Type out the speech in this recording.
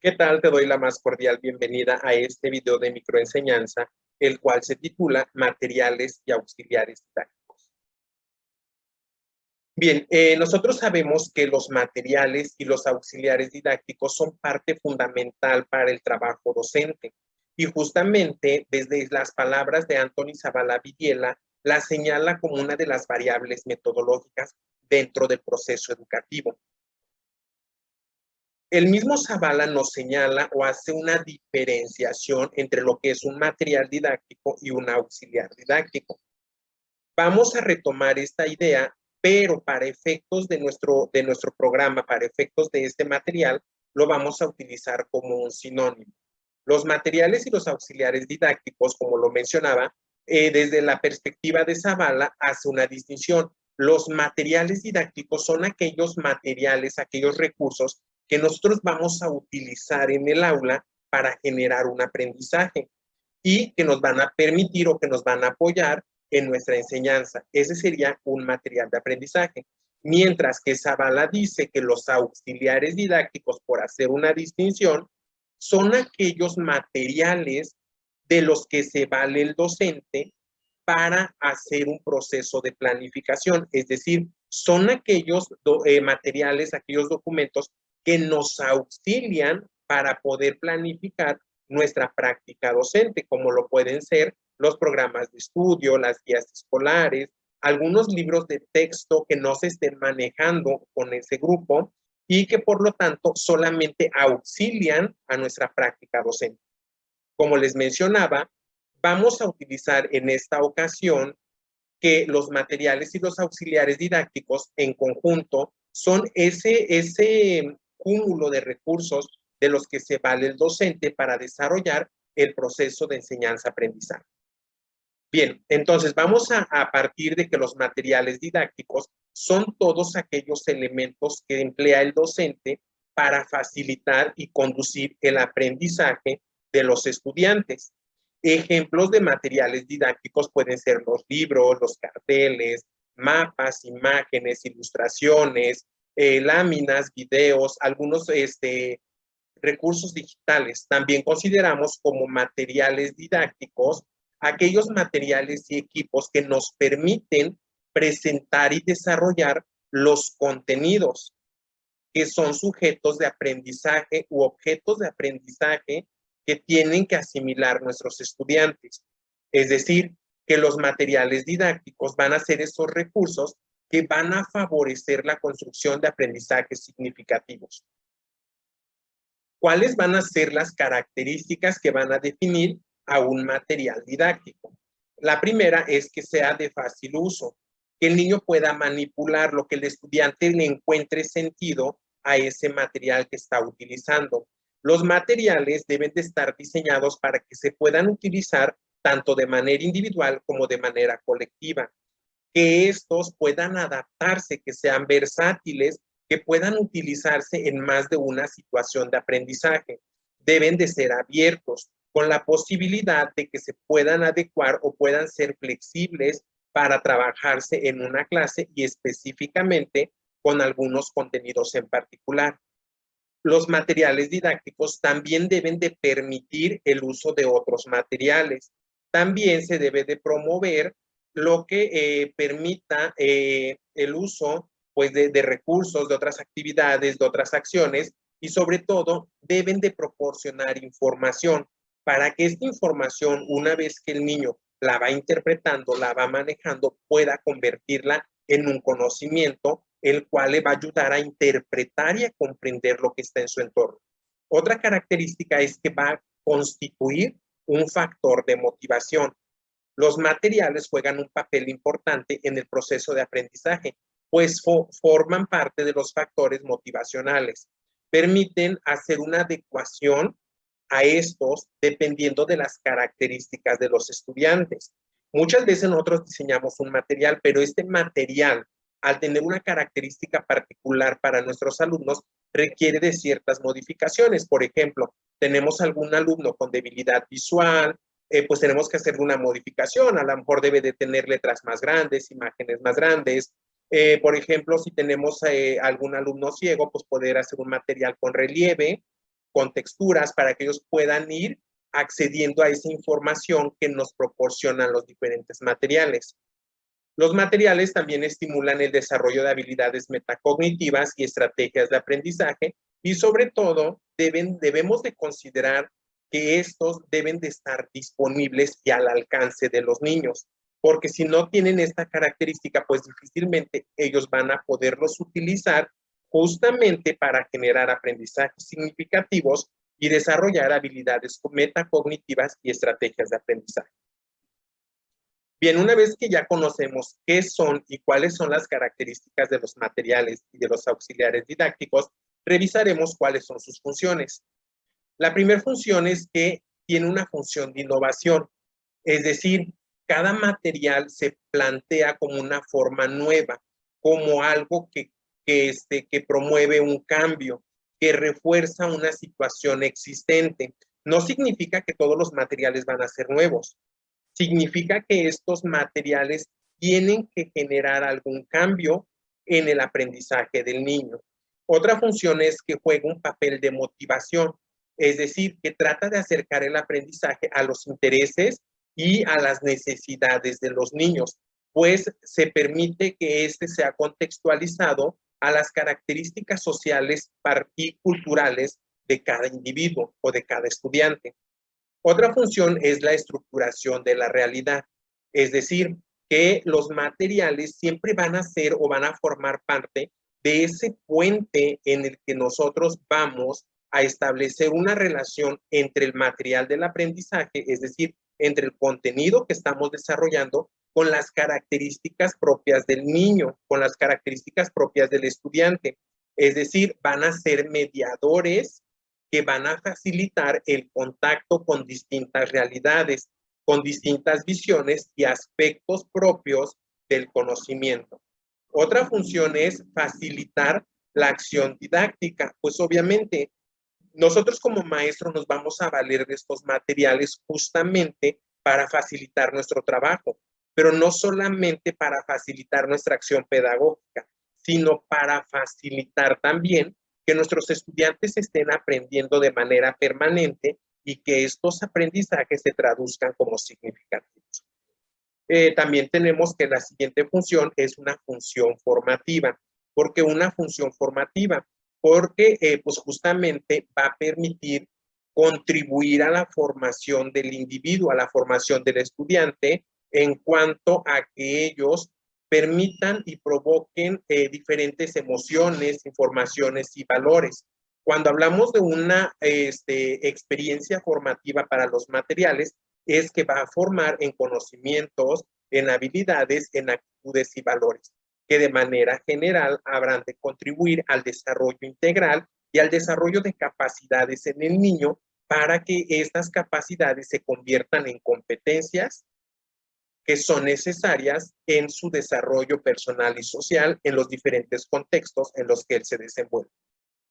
¿Qué tal? Te doy la más cordial bienvenida a este video de microenseñanza, el cual se titula Materiales y auxiliares didácticos. Bien, nosotros sabemos que los materiales y los auxiliares didácticos son parte fundamental para el trabajo docente. Y justamente desde las palabras de Anthony Zavala Vidiela, la señala como una de las variables metodológicas dentro del proceso educativo. El mismo Zavala nos señala o hace una diferenciación entre lo que es un material didáctico y un auxiliar didáctico. Vamos a retomar esta idea, pero para efectos de nuestro programa, para efectos de este material, lo vamos a utilizar como un sinónimo. Los materiales y los auxiliares didácticos, como lo mencionaba, desde la perspectiva de Zavala, hace una distinción. Los materiales didácticos son aquellos materiales, aquellos recursos que nosotros vamos a utilizar en el aula para generar un aprendizaje y que nos van a permitir o que nos van a apoyar en nuestra enseñanza. Ese sería un material de aprendizaje. Mientras que Zavala dice que los auxiliares didácticos, por hacer una distinción, son aquellos materiales de los que se vale el docente para hacer un proceso de planificación. Es decir, son aquellos materiales, aquellos documentos que nos auxilian para poder planificar nuestra práctica docente, como lo pueden ser los programas de estudio, las guías escolares, algunos libros de texto que no se estén manejando con ese grupo y que por lo tanto solamente auxilian a nuestra práctica docente. Como les mencionaba, vamos a utilizar en esta ocasión que los materiales y los auxiliares didácticos en conjunto son ese cúmulo de recursos de los que se vale el docente para desarrollar el proceso de enseñanza-aprendizaje. Bien, entonces vamos a partir de que los materiales didácticos son todos aquellos elementos que emplea el docente para facilitar y conducir el aprendizaje de los estudiantes. Ejemplos de materiales didácticos pueden ser los libros, los carteles, mapas, imágenes, ilustraciones, láminas, videos, algunos recursos digitales. También consideramos como materiales didácticos aquellos materiales y equipos que nos permiten presentar y desarrollar los contenidos que son sujetos de aprendizaje u objetos de aprendizaje que tienen que asimilar nuestros estudiantes. Es decir, que los materiales didácticos van a ser esos recursos que van a favorecer la construcción de aprendizajes significativos. ¿Cuáles van a ser las características que van a definir a un material didáctico? La primera es que sea de fácil uso, que el niño pueda manipularlo, que el estudiante le encuentre sentido a ese material que está utilizando. Los materiales deben de estar diseñados para que se puedan utilizar tanto de manera individual como de manera colectiva, que estos puedan adaptarse, que sean versátiles, que puedan utilizarse en más de una situación de aprendizaje. Deben de ser abiertos, con la posibilidad de que se puedan adecuar o puedan ser flexibles para trabajarse en una clase y específicamente con algunos contenidos en particular. Los materiales didácticos también deben de permitir el uso de otros materiales. También se debe de promover lo que permita el uso pues, de recursos, de otras actividades, de otras acciones y sobre todo deben de proporcionar información para que esta información, una vez que el niño la va interpretando, la va manejando, pueda convertirla en un conocimiento, el cual le va a ayudar a interpretar y a comprender lo que está en su entorno. Otra característica es que va a constituir un factor de motivación. Los materiales juegan un papel importante en el proceso de aprendizaje, pues forman parte de los factores motivacionales. Permiten hacer una adecuación a estos dependiendo de las características de los estudiantes. Muchas veces nosotros diseñamos un material, pero este material, al tener una característica particular para nuestros alumnos, requiere de ciertas modificaciones. Por ejemplo, tenemos algún alumno con debilidad visual, pues tenemos que hacer una modificación. A lo mejor debe de tener letras más grandes, imágenes más grandes. Por ejemplo, si tenemos algún alumno ciego, pues poder hacer un material con relieve con texturas para que ellos puedan ir accediendo a esa información que nos proporcionan los diferentes materiales. Los materiales también estimulan el desarrollo de habilidades metacognitivas y estrategias de aprendizaje y sobre todo debemos de considerar que estos deben de estar disponibles y al alcance de los niños, porque si no tienen esta característica, pues difícilmente ellos van a poderlos utilizar justamente para generar aprendizajes significativos y desarrollar habilidades metacognitivas y estrategias de aprendizaje. Bien, una vez que ya conocemos qué son y cuáles son las características de los materiales y de los auxiliares didácticos, revisaremos cuáles son sus funciones. La primera función es que tiene una función de innovación, es decir, cada material se plantea como una forma nueva, como algo que promueve un cambio, que refuerza una situación existente. No significa que todos los materiales van a ser nuevos, significa que estos materiales tienen que generar algún cambio en el aprendizaje del niño. Otra función es que juega un papel de motivación, es decir, que trata de acercar el aprendizaje a los intereses y a las necesidades de los niños, pues se permite que éste sea contextualizado a las características sociales y culturales de cada individuo o de cada estudiante. Otra función es la estructuración de la realidad, es decir, que los materiales siempre van a ser o van a formar parte de ese puente en el que nosotros vamos a establecer una relación entre el material del aprendizaje, es decir, entre el contenido que estamos desarrollando con las características propias del niño, con las características propias del estudiante. Es decir, van a ser mediadores que van a facilitar el contacto con distintas realidades, con distintas visiones y aspectos propios del conocimiento. Otra función es facilitar la acción didáctica, pues obviamente nosotros como maestros nos vamos a valer de estos materiales justamente para facilitar nuestro trabajo, pero no solamente para facilitar nuestra acción pedagógica, sino para facilitar también que nuestros estudiantes estén aprendiendo de manera permanente y que estos aprendizajes se traduzcan como significativos. También tenemos que la siguiente función es una función formativa. ¿Por qué una función formativa? Porque pues justamente va a permitir contribuir a la formación del individuo, a la formación del estudiante, en cuanto a que ellos permitan y provoquen diferentes emociones, informaciones y valores. Cuando hablamos de una experiencia formativa para los materiales, es que va a formar en conocimientos, en habilidades, en actitudes y valores, que de manera general habrán de contribuir al desarrollo integral y al desarrollo de capacidades en el niño para que estas capacidades se conviertan en competencias que son necesarias en su desarrollo personal y social en los diferentes contextos en los que él se desenvuelve.